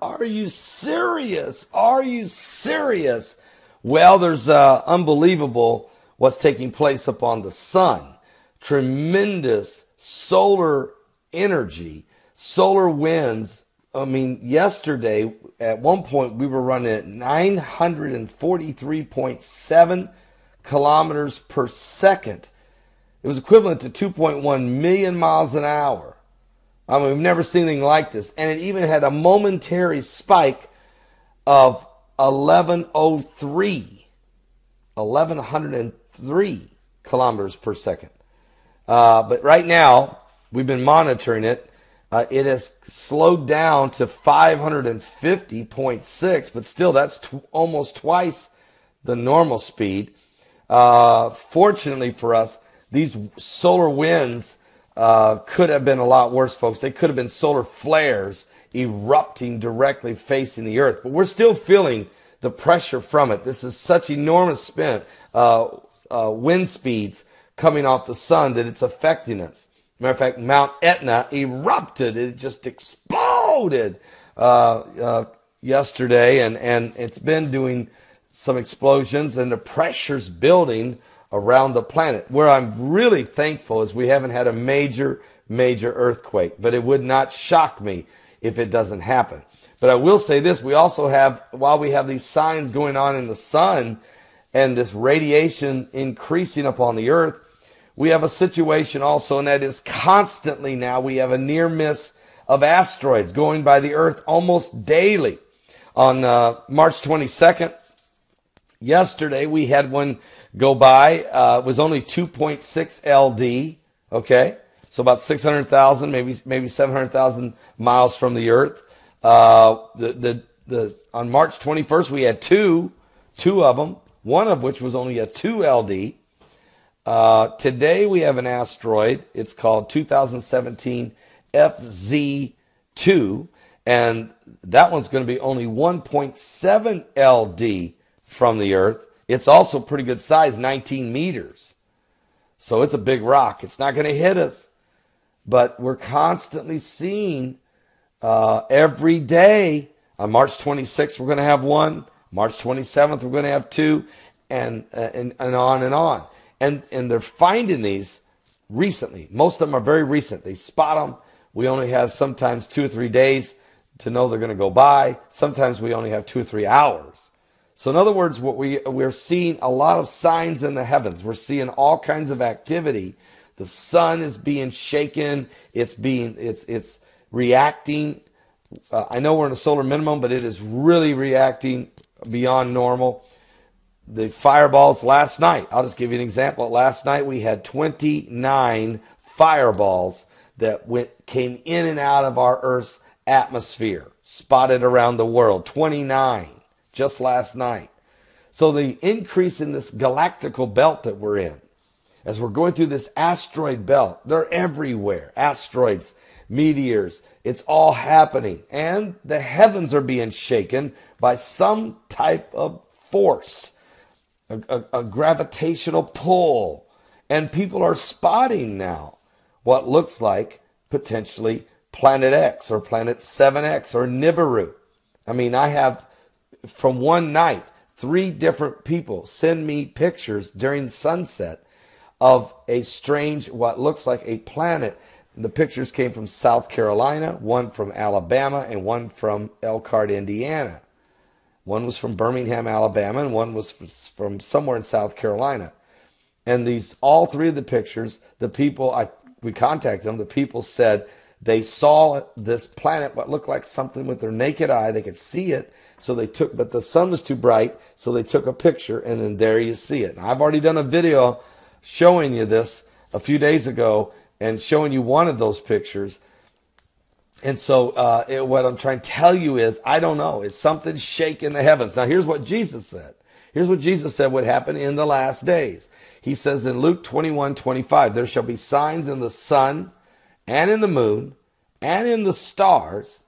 Are you serious? Are you serious? Well, there's unbelievable what's taking place upon the sun. Tremendous solar energy, solar winds. I mean, yesterday, at one point, we were running at 943.7 kilometers per second. It was equivalent to 2.1 million miles an hour. I mean, we've never seen anything like this. And it even had a momentary spike of 1103 kilometers per second. But right now, we've been monitoring it. It has slowed down to 550.6, but still, that's almost twice the normal speed. Fortunately for us, these solar winds could have been a lot worse, folks. They could have been solar flares erupting directly facing the earth. But we're still feeling the pressure from it. This is such enormous wind speeds coming off the sun that it's affecting us. Matter of fact, Mount Etna erupted. It just exploded yesterday, and it's been doing some explosions, and the pressure's building around the planet. Where I'm really thankful is we haven't had a major earthquake, but it would not shock me if it doesn't happen. But I will say this, we also have, while we have these signs going on in the sun and this radiation increasing upon the earth, we have a situation also, and that is constantly now we have a near miss of asteroids going by the earth almost daily. On March 22nd, yesterday, we had one go by. It was only 2.6 LD, okay? So about 600,000, maybe 700,000 miles from the earth. On March 21st, we had two of them, one of which was only a 2 LD. Today we have an asteroid. It's called 2017 FZ2, and that one's going to be only 1.7 LD from the Earth. It's also pretty good size, 19 meters. So it's a big rock. It's not going to hit us, but we're constantly seeing every day. On March 26th, we're going to have one. March 27th, we're going to have two, and on and on. And they're finding these recently. Most of them are very recent. They spot them. We only have sometimes 2 or 3 days to know they're going to go by. Sometimes we only have 2 or 3 hours. So in other words, we're seeing a lot of signs in the heavens. We're seeing all kinds of activity. The sun is being shaken. It's reacting. I know we're in a solar minimum, but it is really reacting beyond normal. The fireballs last night, I'll just give you an example. Last night we had 29 fireballs that came in and out of our Earth's atmosphere, spotted around the world. 29 just last night. So the increase in this galactical belt that we're in, as we're going through this asteroid belt, they're everywhere. Asteroids, meteors, it's all happening. And the heavens are being shaken by some type of force. A gravitational pull, and people are spotting now what looks like potentially Planet X or Planet 7X or NIBIRU. I mean, I have from one night 3 different people send me pictures during sunset of a strange, what looks like a planet. The pictures came from South Carolina, one from Alabama, and one from Elkhart, Indiana. One was from Birmingham, Alabama, and one was from somewhere in South Carolina. And all 3 of the pictures, the people, we contacted them, the people said they saw this planet, what looked like something with their naked eye. They could see it, but the sun was too bright, so they took a picture, and then there you see it. And I've already done a video showing you this a few days ago and showing you one of those pictures. And so what I'm trying to tell you is, I don't know, is something shaking the heavens. Now, here's what Jesus said. Here's what Jesus said would happen in the last days. He says in Luke 21:25, there shall be signs in the sun and in the moon and in the stars,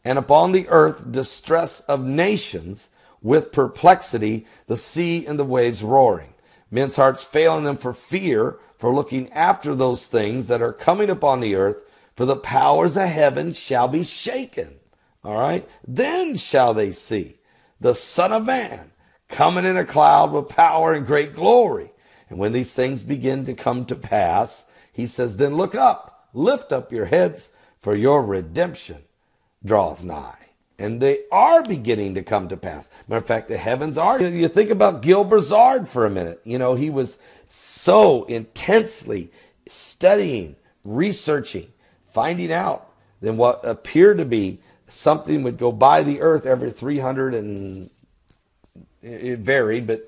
and upon the earth distress of nations with perplexity, the sea and the waves roaring. Men's hearts failing them for fear, for looking after those things that are coming upon the earth, for the powers of heaven shall be shaken. All right. Then shall they see the Son of Man coming in a cloud with power and great glory. And when these things begin to come to pass, he says, then look up, lift up your heads, for your redemption draweth nigh. And they are beginning to come to pass. Matter of fact, the heavens are. You think about Gil Brazard for a minute. You know, he was so intensely studying, researching, finding out that what appeared to be something would go by the earth every 300 and it varied, but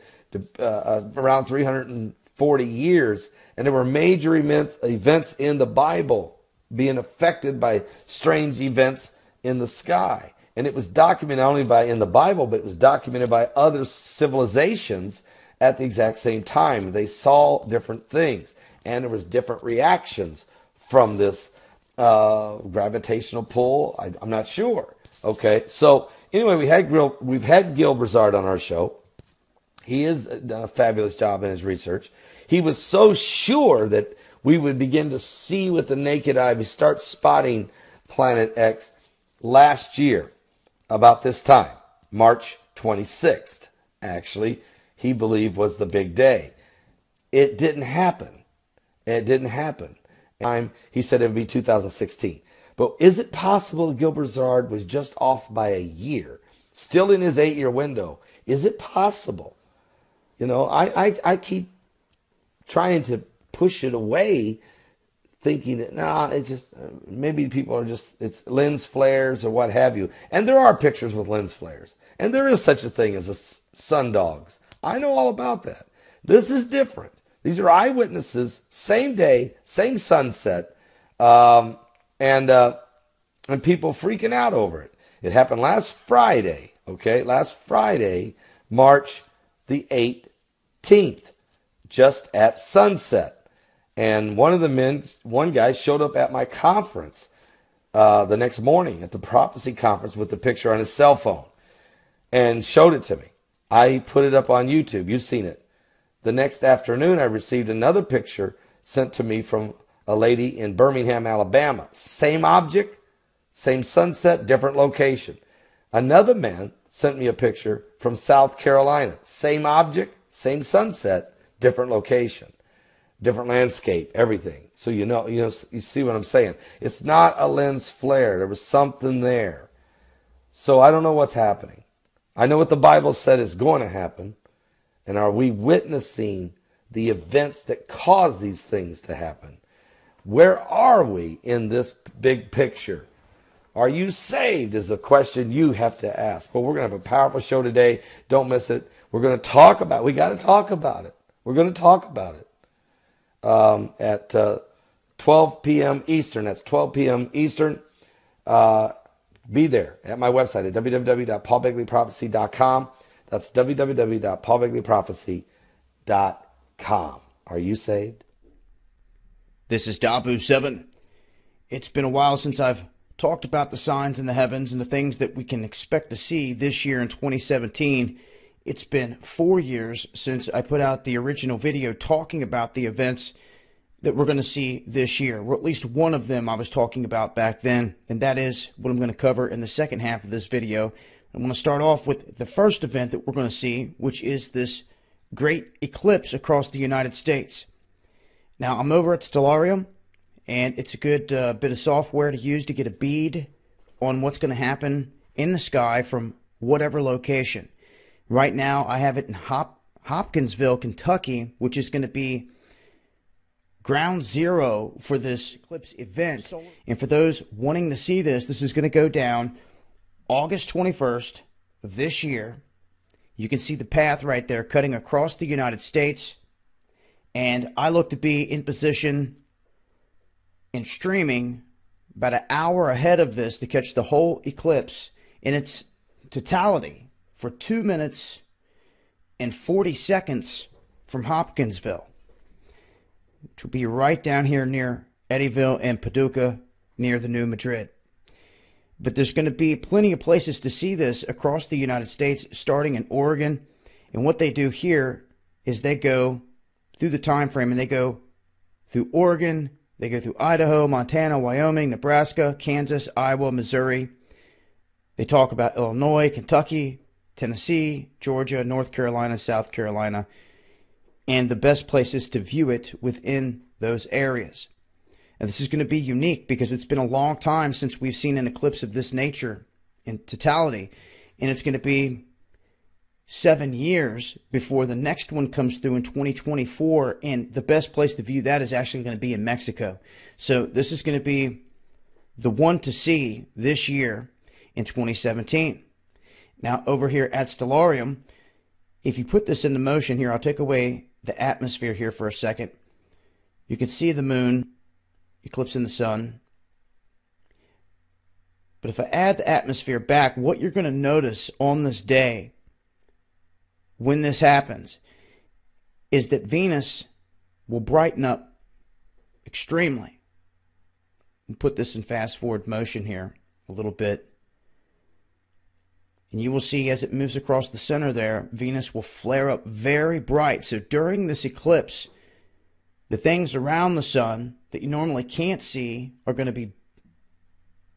around 340 years. And there were major events in the Bible being affected by strange events in the sky. And it was documented not only in the Bible, but it was documented by other civilizations at the exact same time. They saw different things, and there was different reactions from this gravitational pull. I'm not sure. Okay, so anyway, we've had Gil Brazard on our show. He has done a fabulous job in his research. He was so sure that we would begin to see with the naked eye, we start spotting Planet X last year, about this time, March 26th, actually, he believed was the big day. It didn't happen. It didn't happen. He said it would be 2016. But is it possible Gil Brazard was just off by a year, still in his 8-year window? Is it possible? You know, I keep trying to push it away, thinking that, nah, it's just, maybe people are just, it's lens flares or what have you. And there are pictures with lens flares. And there is such a thing as sun dogs. I know all about that. This is different. These are eyewitnesses, same day, same sunset, and people freaking out over it. It happened last Friday, okay? Last Friday, March the 18th, just at sunset. And one guy showed up at my conference the next morning at the prophecy conference with the picture on his cell phone and showed it to me. I put it up on YouTube. You've seen it. The next afternoon, I received another picture sent to me from a lady in Birmingham, Alabama. Same object, same sunset, different location. Another man sent me a picture from South Carolina. Same object, same sunset, different location. Different landscape, everything. So you see what I'm saying. It's not a lens flare. There was something there. So I don't know what's happening. I know what the Bible said is going to happen. And are we witnessing the events that cause these things to happen? Where are we in this big picture? Are you saved is a question you have to ask. Well, we're going to have a powerful show today. Don't miss it. We're going to talk about it. We got to talk about it. We're going to talk about it. At 12 p.m. Eastern. That's 12 p.m. Eastern. Be there at my website at www.paulbegleyprophecy.com. That's www.paulbegleyprophecy.com. Are you saved? This is Dabu7. It's been a while since I've talked about the signs in the heavens and the things that we can expect to see this year in 2017. It's been 4 years since I put out the original video talking about the events that we're going to see this year. Or at least one of them I was talking about back then, and that is what I'm going to cover in the second half of this video. I'm going to start off with the first event that we're going to see, which is this great eclipse across the United States. Now, I'm over at Stellarium, and it's a good bit of software to use to get a bead on what's going to happen in the sky from whatever location. Right now, I have it in Hopkinsville, Kentucky, which is going to be ground zero for this eclipse event. And for those wanting to see this, this is going to go down August 21st of this year. You can see the path right there cutting across the United States. And I look to be in position and streaming about an hour ahead of this to catch the whole eclipse in its totality for 2 minutes and 40 seconds from Hopkinsville, which will be right down here near Eddyville and Paducah near the New Madrid. But there's going to be plenty of places to see this across the United States, starting in Oregon. And what they do here is they go through the time frame, and they go through They talk about Illinois, Kentucky, Tennessee, Georgia, North Carolina, South Carolina, and the best places to view it within those areas. And this is going to be unique because it's been a long time since we've seen an eclipse of this nature in totality, and it's going to be 7 years before the next one comes through in 2024, and the best place to view that is actually going to be in Mexico. So this is going to be the one to see this year in 2017. Now over here at Stellarium, if you put this into motion here, I'll take away the atmosphere here for a second. You can see the moon eclipsing the sun. But if I add the atmosphere back, what you're going to notice on this day when this happens is that Venus will brighten up extremely. I'll put this in fast forward motion here a little bit. And you will see as it moves across the center there, Venus will flare up very bright. So during this eclipse, the things around the sun that you normally can't see are going to be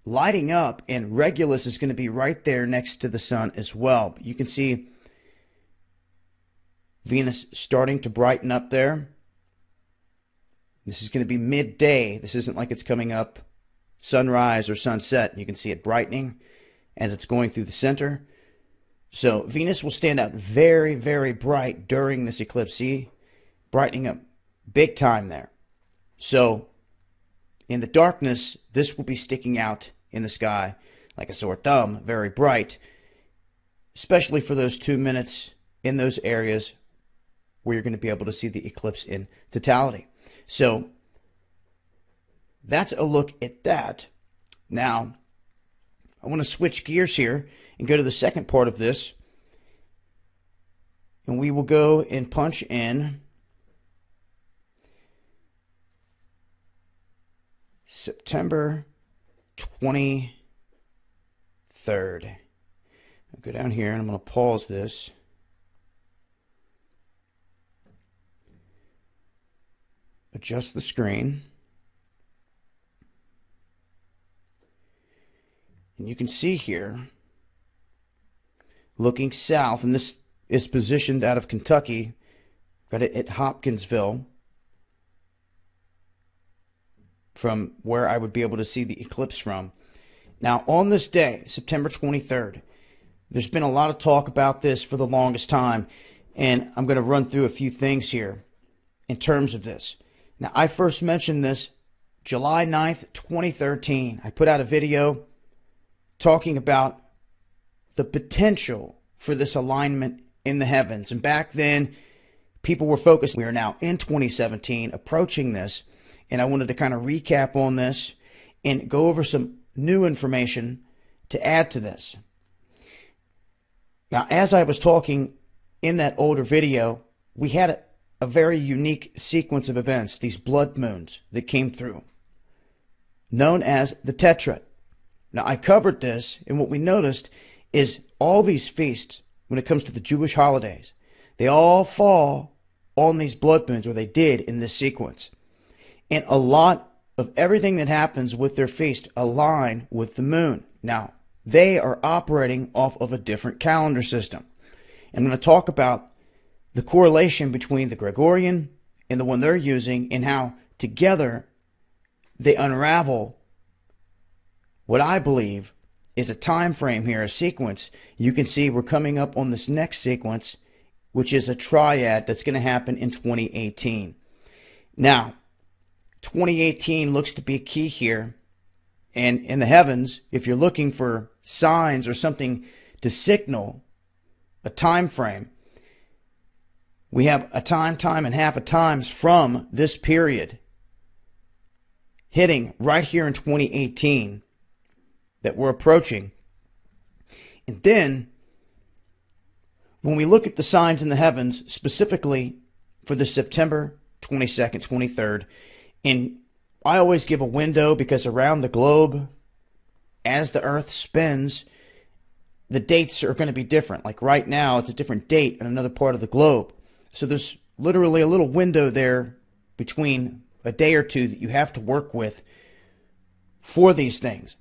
lighting up, and Regulus is going to be right there next to the sun as well. But you can see Venus starting to brighten up there. This is going to be midday. This isn't like it's coming up sunrise or sunset. You can see it brightening as it's going through the center. So Venus will stand out very, very bright during this eclipse. See? Brightening up big time there. So in the darkness, this will be sticking out in the sky like a sore thumb, very bright, especially for those 2 minutes in those areas where you're going to be able to see the eclipse in totality. So that's a look at that. Now, I want to switch gears here and go to the second part of this. And we will go and punch in September 23rd. I'll go down here and I'm going to pause this. Adjust the screen. And you can see here, looking south, and this is positioned out of Kentucky, got it at Hopkinsville, from where I would be able to see the eclipse from. Now, on this day, September 23rd, there's been a lot of talk about this for the longest time, and I'm going to run through a few things here in terms of this. Now, I first mentioned this July 9th, 2013. I put out a video talking about the potential for this alignment in the heavens. And back then, people were focused. We are now in 2017, approaching this. And I wanted to kind of recap on this and go over some new information to add to this. Now, as I was talking in that older video, we had a very unique sequence of events, these blood moons that came through, known as the Tetrad. Now, I covered this, and what we noticed is all these feasts, when it comes to the Jewish holidays, they all fall on these blood moons, or they did in this sequence. And a lot of everything that happens with their feast align with the moon. Now, they are operating off of a different calendar system. And I'm going to talk about the correlation between the Gregorian and the one they're using, and how together they unravel what I believe is a time frame here, a sequence. You can see we're coming up on this next sequence, which is a triad that's going to happen in 2018. Now, 2018 looks to be key here. And in the heavens, if you're looking for signs or something to signal a time frame, we have a time, and half a times from this period hitting right here in 2018 that we're approaching. And then, when we look at the signs in the heavens, specifically for the September 22nd, 23rd, and I always give a window because around the globe, as the Earth spins, the dates are going to be different. Like right now, it's a different date in another part of the globe. So there's literally a little window there between a day or two that you have to work with for these things.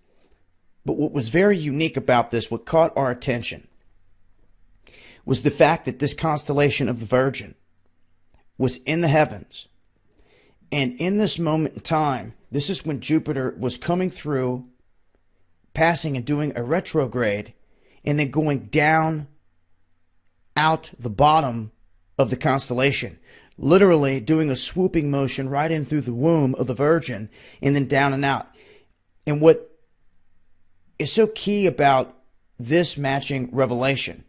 But what was very unique about this, what caught our attention, was the fact that this constellation of the Virgin was in the heavens. And in this moment in time, this is when Jupiter was coming through, passing and doing a retrograde, and then going down out the bottom of the constellation, literally doing a swooping motion right in through the womb of the Virgin and then down and out. And what is so key about this matching revelation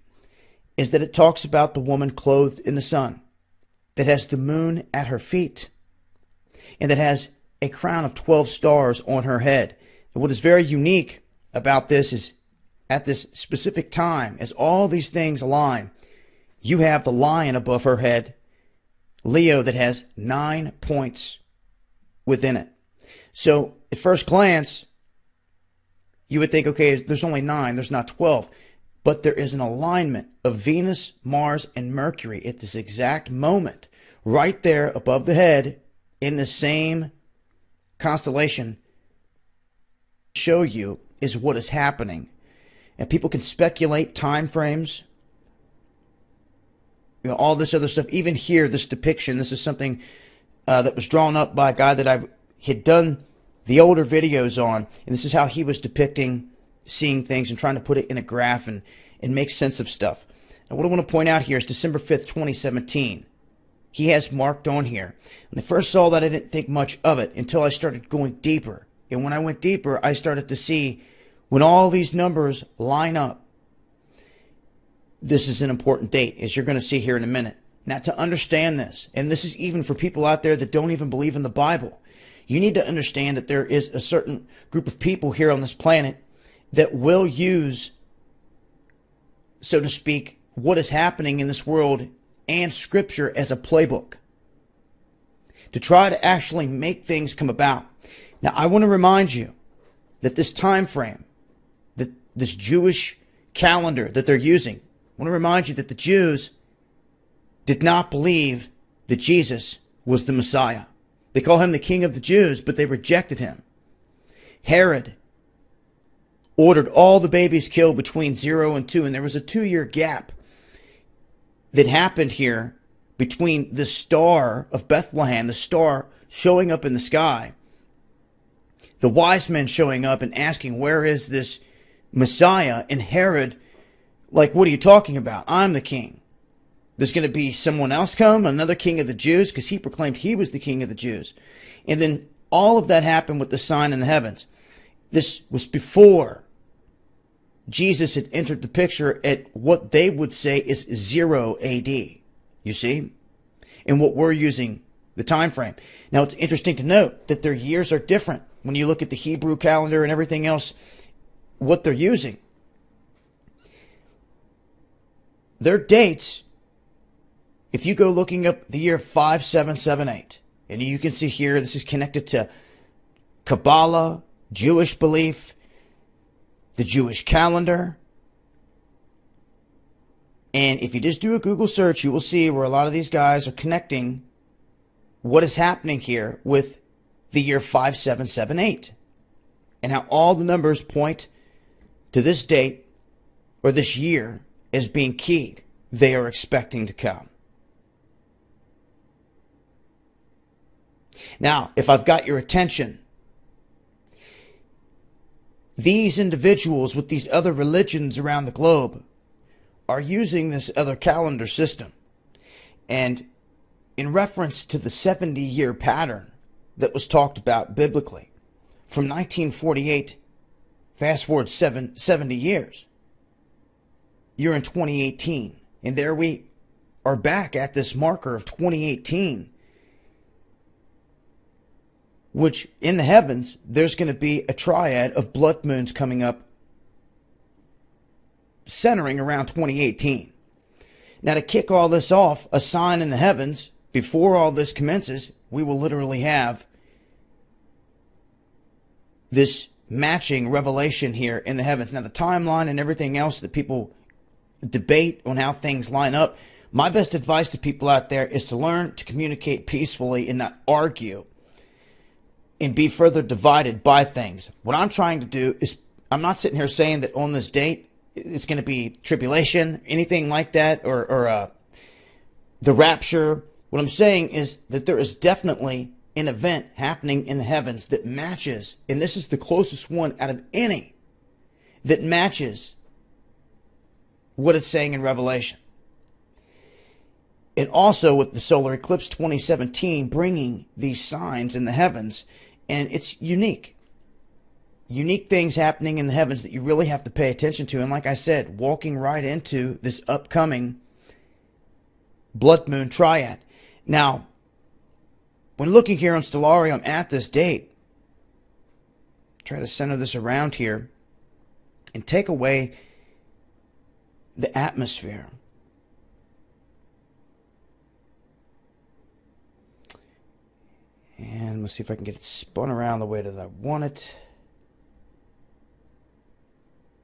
is that it talks about the woman clothed in the sun, that has the moon at her feet, and that has a crown of 12 stars on her head. And what is very unique about this is at this specific time, as all these things align, you have the lion above her head, Leo, that has 9 points within it. So at first glance, you would think, okay, there's only 9, there's not 12. But there is an alignment of Venus, Mars, and Mercury at this exact moment, right there above the head in the same constellation. Show you is what is happening. And people can speculate time frames, all this other stuff. Even here, this depiction, this is something that was drawn up by a guy that I had done the older videos on, and this is how he was depicting seeing things and trying to put it in a graph and make sense of stuff. And what I want to point out here is December 5th, 2017. He has marked on here. When I first saw that, I didn't think much of it until I started going deeper. And when I went deeper, I started to see when all these numbers line up, this is an important date, as you're going to see here in a minute. Now, to understand this, and this is even for people out there that don't even believe in the Bible, you need to understand that there is a certain group of people here on this planet that will use, so to speak, what is happening in this world and Scripture as a playbook to try to actually make things come about. Now, I want to remind you that this time frame, that this Jewish calendar that they're using, I want to remind you that the Jews did not believe that Jesus was the Messiah. They call him the King of the Jews, but they rejected him. Herod ordered all the babies killed between 0 and 2, and there was a 2-year gap that happened here between the star of Bethlehem, the star showing up in the sky, the wise men showing up and asking, where is this Messiah? And Herod, like, what are you talking about? I'm the king. There's going to be someone else come, another king of the Jews, because he proclaimed he was the king of the Jews. And then all of that happened with the sign in the heavens. This was before Jesus had entered the picture at what they would say is 0 AD. You see? And what we're using, the time frame. Now, it's interesting to note that their years are different. When you look at the Hebrew calendar and everything else, what they're using, their dates, if you go looking up the year 5778, and you can see here, this is connected to Kabbalah, Jewish belief, the Jewish calendar. And if you just do a Google search, you will see where a lot of these guys are connecting what is happening here with the year 5778, and how all the numbers point to this date or this year as being keyed. They are expecting to come. Now, if I've got your attention, these individuals with these other religions around the globe are using this other calendar system. And in reference to the 70-year pattern that was talked about biblically, from 1948, fast forward 70 years, you're in 2018. And there we are back at this marker of 2018, which in the heavens, there's going to be a triad of blood moons coming up centering around 2018. Now, to kick all this off, a sign in the heavens, before all this commences, we will literally have this matching revelation here in the heavens. Now, the timeline and everything else that people debate on how things line up, my best advice to people out there is to learn to communicate peacefully and not argue and be further divided by things. What I'm trying to do is I'm not sitting here saying that on this date it's going to be tribulation, anything like that, or the rapture. What I'm saying is that there is definitely an event happening in the heavens that matches, and this is the closest one out of any, that matches what it's saying in Revelation. And also with the solar eclipse 2017 bringing these signs in the heavens, and it's unique. Unique things happening in the heavens that you really have to pay attention to. And like I said, walking right into this upcoming blood moon triad. Now, when looking here on Stellarium at this date, try to center this around here and take away the atmosphere. And let's see if I can get it spun around the way that I want it.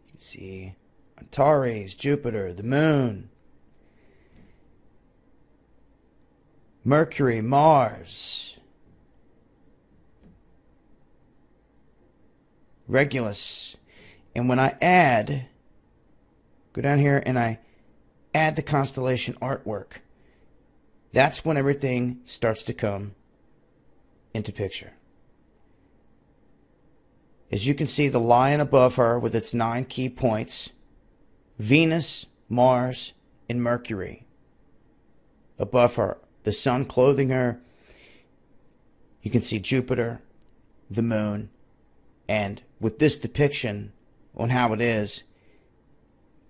You can see Antares, Jupiter, the moon, Mercury, Mars, Regulus. And when I add, go down here and I add the constellation artwork, that's when everything starts to come into picture. As you can see, the lion above her with its 9 key points, Venus, Mars, and Mercury above her, the sun clothing her. You can see Jupiter, the moon, and with this depiction on how it is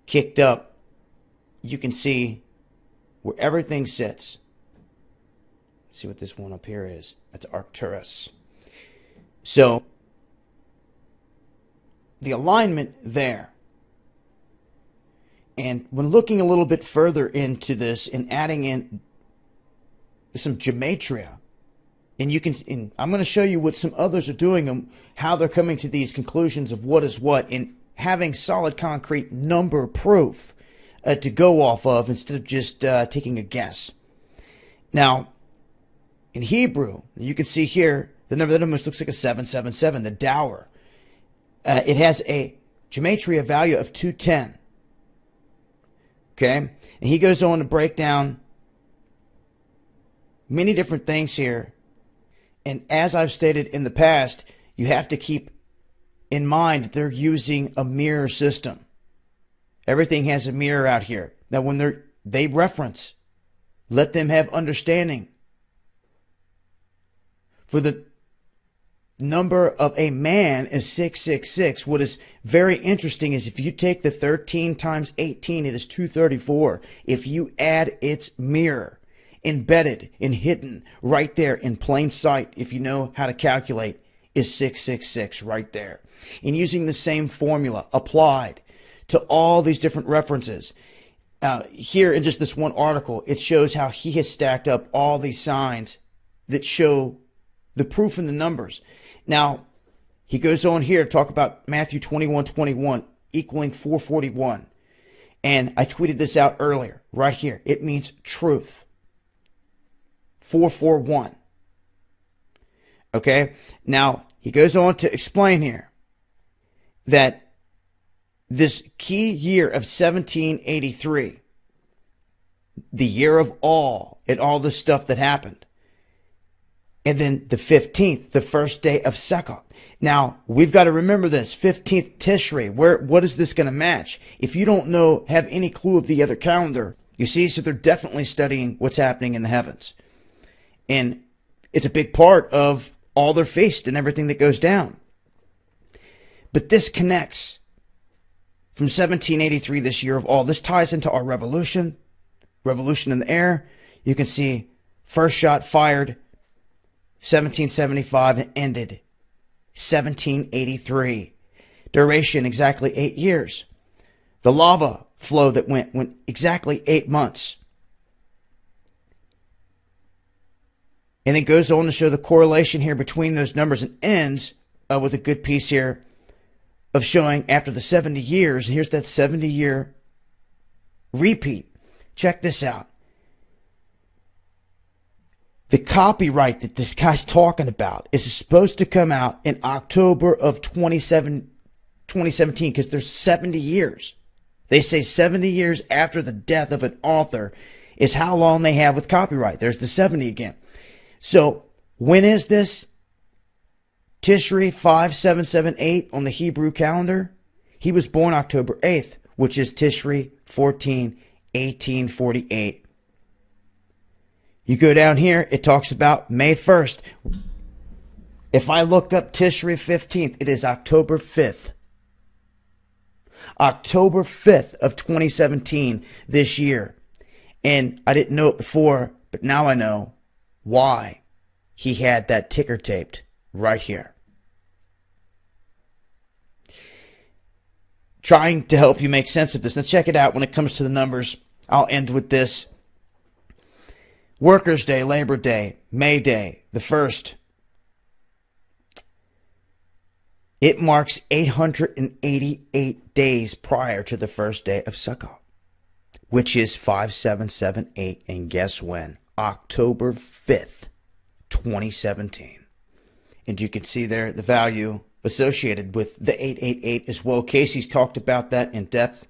kicked up, you can see where everything sits. See what this one up here is. That's Arcturus. So the alignment there. And when looking a little bit further into this and adding in some gematria, and you can, and I'm going to show you what some others are doing and how they're coming to these conclusions of what is what, and having solid concrete number proof to go off of instead of just taking a guess. Now, in Hebrew, you can see here the number that almost looks like a 777, the dower. It has a gematria value of 210. Okay? And he goes on to break down many different things here. And as I've stated in the past, you have to keep in mind that they're using a mirror system. Everything has a mirror out here. Now, when they reference, let them have understanding. For the number of a man is 666. What is very interesting is if you take the 13 times 18, it is 234. If you add its mirror, embedded and hidden right there in plain sight, if you know how to calculate, is 666 right there. And using the same formula applied to all these different references. Here in just this one article, it shows how he has stacked up all these signs that show the proof in the numbers. Now, he goes on here to talk about Matthew 21:21 equaling 441. And I tweeted this out earlier, right here. It means truth. 441. Okay? Now, he goes on to explain here that this key year of 1783, the year of awe and all the stuff that happened, and then the 15th, the first day of Sukkot. Now, we've got to remember this, 15th Tishrei. What is this going to match? If you don't know, have any clue of the other calendar, you see, so they're definitely studying what's happening in the heavens. And it's a big part of all their feast and everything that goes down. But this connects from 1783, this year of all. This ties into our revolution in the air. You can see first shot fired 1775 and ended 1783. Duration exactly 8 years. The lava flow that went exactly 8 months. And it goes on to show the correlation here between those numbers and ends with a good piece here of showing after the 70 years. And here's that 70-year repeat. Check this out. The copyright that this guy's talking about is supposed to come out in October of 2027, 2017 because there's 70 years. They say 70 years after the death of an author is how long they have with copyright. There's the 70 again. So when is this? Tishri 5778 on the Hebrew calendar. He was born October 8th, which is Tishri 14, 1848. You go down here, it talks about May 1st. If I look up Tishri 15th, it is October 5th. October 5th of 2017 this year. And I didn't know it before, but now I know why he had that ticker taped right here. Trying to help you make sense of this. Now check it out when it comes to the numbers. I'll end with this. Workers' Day, Labor Day, May Day, the 1st. It marks 888 days prior to the first day of Sukkot, which is 5778. And guess when? October 5th, 2017. And you can see there the value associated with the 888 as well. Casey's talked about that in depth.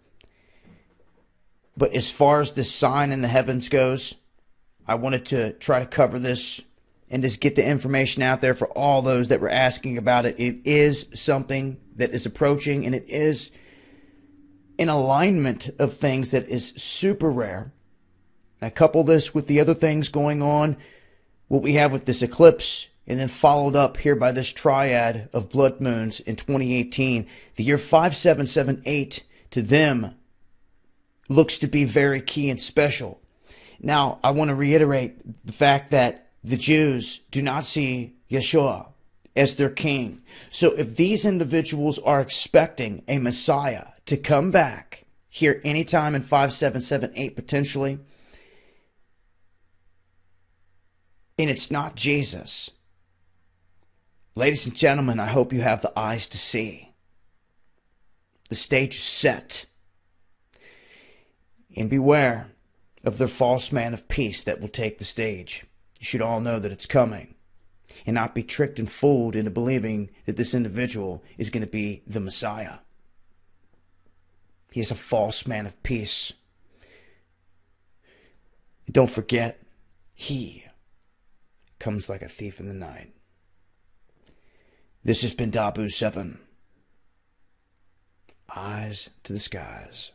But as far as this sign in the heavens goes, I wanted to try to cover this and just get the information out there for all those that were asking about it. It is something that is approaching, and it is an alignment of things that is super rare. I couple this with the other things going on, what we have with this eclipse, and then followed up here by this triad of blood moons in 2018. The year 5778 to them looks to be very key and special. Now, I want to reiterate the fact that the Jews do not see Yeshua as their king. So if these individuals are expecting a Messiah to come back here anytime in 5778 potentially, and it's not Jesus, ladies and gentlemen, I hope you have the eyes to see. The stage is set. And beware of the false man of peace that will take the stage. You should all know that it's coming, and not be tricked and fooled into believing that this individual is going to be the Messiah. He is a false man of peace. And don't forget, he comes like a thief in the night. This has been Dabu 7. Eyes to the skies.